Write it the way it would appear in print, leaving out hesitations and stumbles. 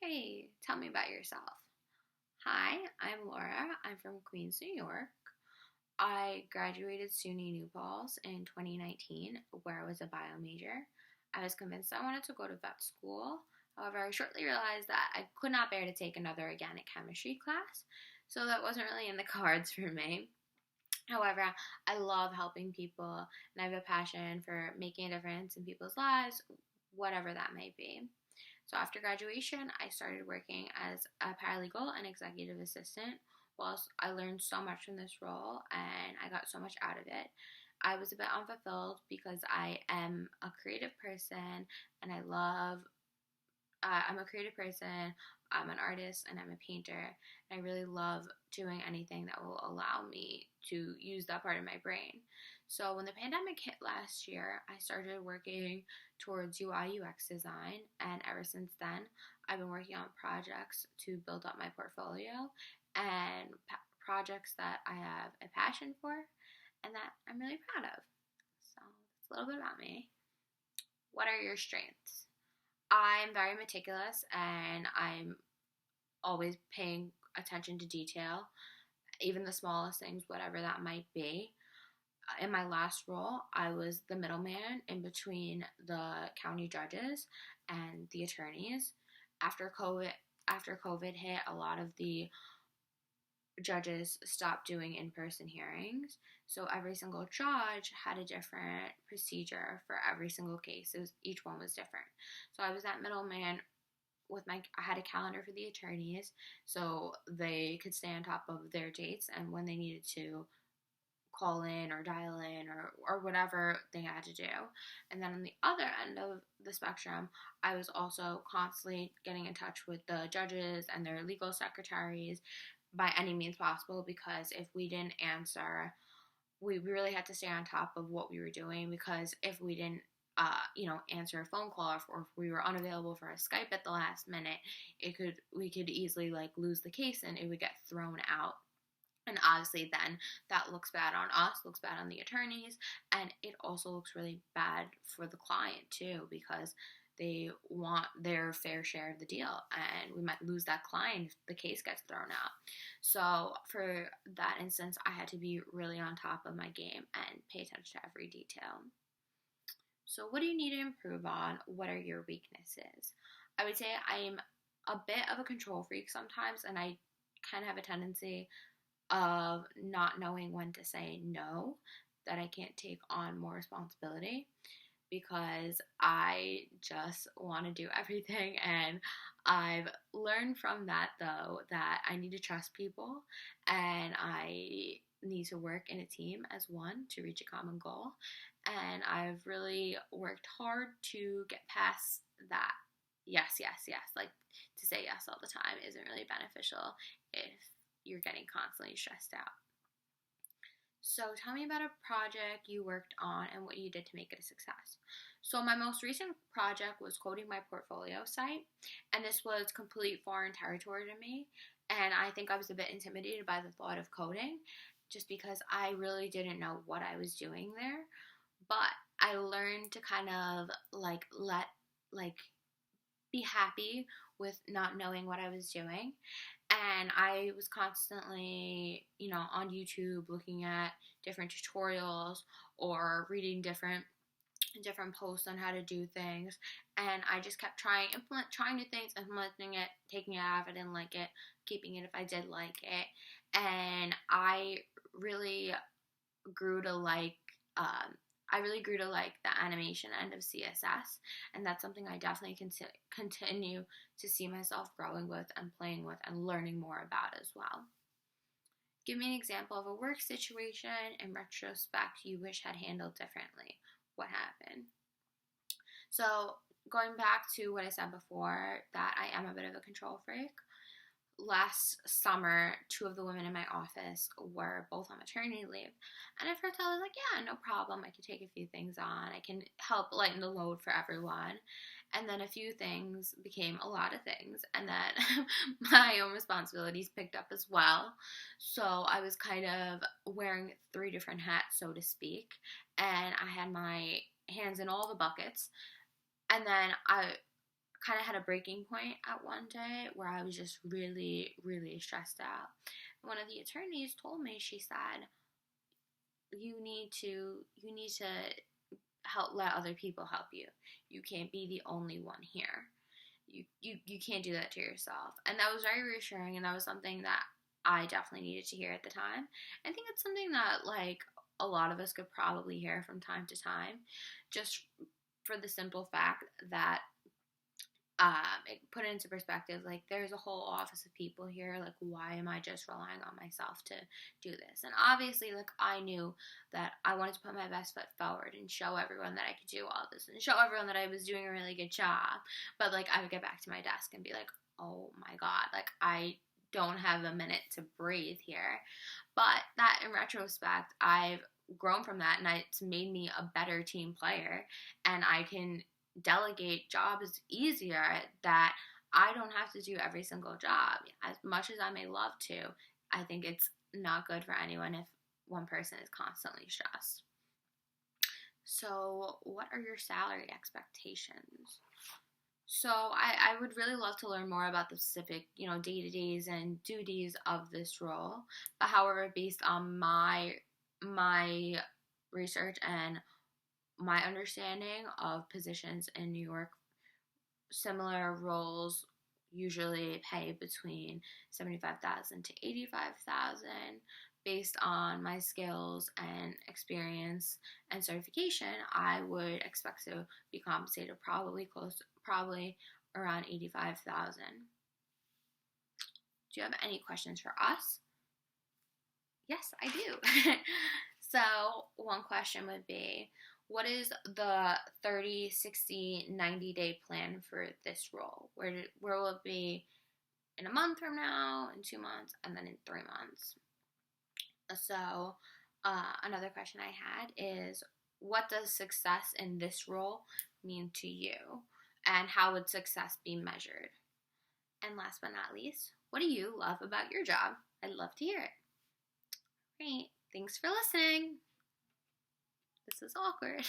Hey, tell me about yourself. Hi, I'm Laura. I'm from Queens, New York. I graduated SUNY New Paltz in 2019, where I was a bio major. I was convinced I wanted to go to vet school. However, I shortly realized that I could not bear to take another organic chemistry class, so that wasn't really in the cards for me. However, I love helping people and I have a passion for making a difference in people's lives, whatever that may be. So after graduation, I started working as a paralegal and executive assistant. Whilst I learned so much from this role and I got so much out of it, I was a bit unfulfilled because I am a creative person and I'm a creative person, I'm an artist, and I'm a painter. And I really love doing anything that will allow me to use that part of my brain. So when the pandemic hit last year, I started working towards UI UX design, and ever since then, I've been working on projects to build up my portfolio and projects that I have a passion for and that I'm really proud of. So that's a little bit about me. What are your strengths? I'm very meticulous and I'm always paying attention to detail, even the smallest things, whatever that might be. In my last role, I was the middleman in between the county judges and the attorneys. After COVID, after COVID hit, a lot of the judges stopped doing in-person hearings, so every single judge had a different procedure for every single case. Each one was different. So I was that middleman I had a calendar for the attorneys so they could stay on top of their dates and when they needed to call in or dial in or whatever they had to do. And then on the other end of the spectrum, I was also constantly getting in touch with the judges and their legal secretaries by any means possible, because if we didn't answer, we really had to stay on top of what we were doing, because if we didn't answer a phone call, or if we were unavailable for a Skype at the last minute, we could easily lose the case and it would get thrown out. And obviously then that looks bad on us, looks bad on the attorneys, and it also looks really bad for the client too, because they want their fair share of the deal and we might lose that client if the case gets thrown out. So for that instance, I had to be really on top of my game and pay attention to every detail. So what do you need to improve on? What are your weaknesses? I would say I'm a bit of a control freak sometimes, and I kind of have a tendency of not knowing when to say no, that I can't take on more responsibility, because I just want to do everything. And I've learned from that, though, that I need to trust people and I need to work in a team as one to reach a common goal. And I've really worked hard to get past that. Yes, yes, yes. Like, to say yes all the time isn't really beneficial if you're getting constantly stressed out. So tell me about a project you worked on and what you did to make it a success. So my most recent project was coding my portfolio site, and this was complete foreign territory to me, and I think I was a bit intimidated by the thought of coding just because I really didn't know what I was doing there. But I learned to kind of like be happy with not knowing what I was doing. And I was constantly, on YouTube looking at different tutorials or reading different posts on how to do things. And I just kept trying new things, implementing it, taking it out if I didn't like it, keeping it if I did like it. And I really grew to like the animation end of CSS, and that's something I definitely continue to see myself growing with and playing with and learning more about as well. Give me an example of a work situation in retrospect you wish had handled differently. What happened? So going back to what I said before, that I am a bit of a control freak. Last summer, two of the women in my office were both on maternity leave. And at first I was like, yeah, no problem. I can take a few things on. I can help lighten the load for everyone. And then a few things became a lot of things. And then my own responsibilities picked up as well. So I was kind of wearing three different hats, so to speak. And I had my hands in all the buckets. And then I kind of had a breaking point at one day where I was just really, really stressed out. One of the attorneys told me, she said, you need to help, let other people help you. You can't be the only one here. You can't do that to yourself. And that was very reassuring, and that was something that I definitely needed to hear at the time. I think it's something that, like, a lot of us could probably hear from time to time, just for the simple fact that put it into perspective, like, there's a whole office of people here. Like, why am I just relying on myself to do this? And obviously, like, I knew that I wanted to put my best foot forward and show everyone that I could do all this and show everyone that I was doing a really good job. But, like, I would get back to my desk and be like, oh my God, like, I don't have a minute to breathe here. But that, in retrospect, I've grown from that, and it's made me a better team player, and I can delegate jobs easier, that I don't have to do every single job. As much as I may love to, I think it's not good for anyone if one person is constantly stressed. So, what are your salary expectations? So, I would really love to learn more about the specific, day-to-days and duties of this role. But however, based on my research and my understanding of positions in New York, similar roles usually pay between $75,000 to $85,000. Based on my skills and experience and certification, I would expect to be compensated probably around $85,000. Do you have any questions for us? Yes, I do. So, one question would be, what is the 30, 60, 90-day plan for this role? Where will it be in a month from now, in 2 months, and then in 3 months? So, another question I had is, what does success in this role mean to you? And how would success be measured? And last but not least, what do you love about your job? I'd love to hear it. Great. Thanks for listening. This is awkward.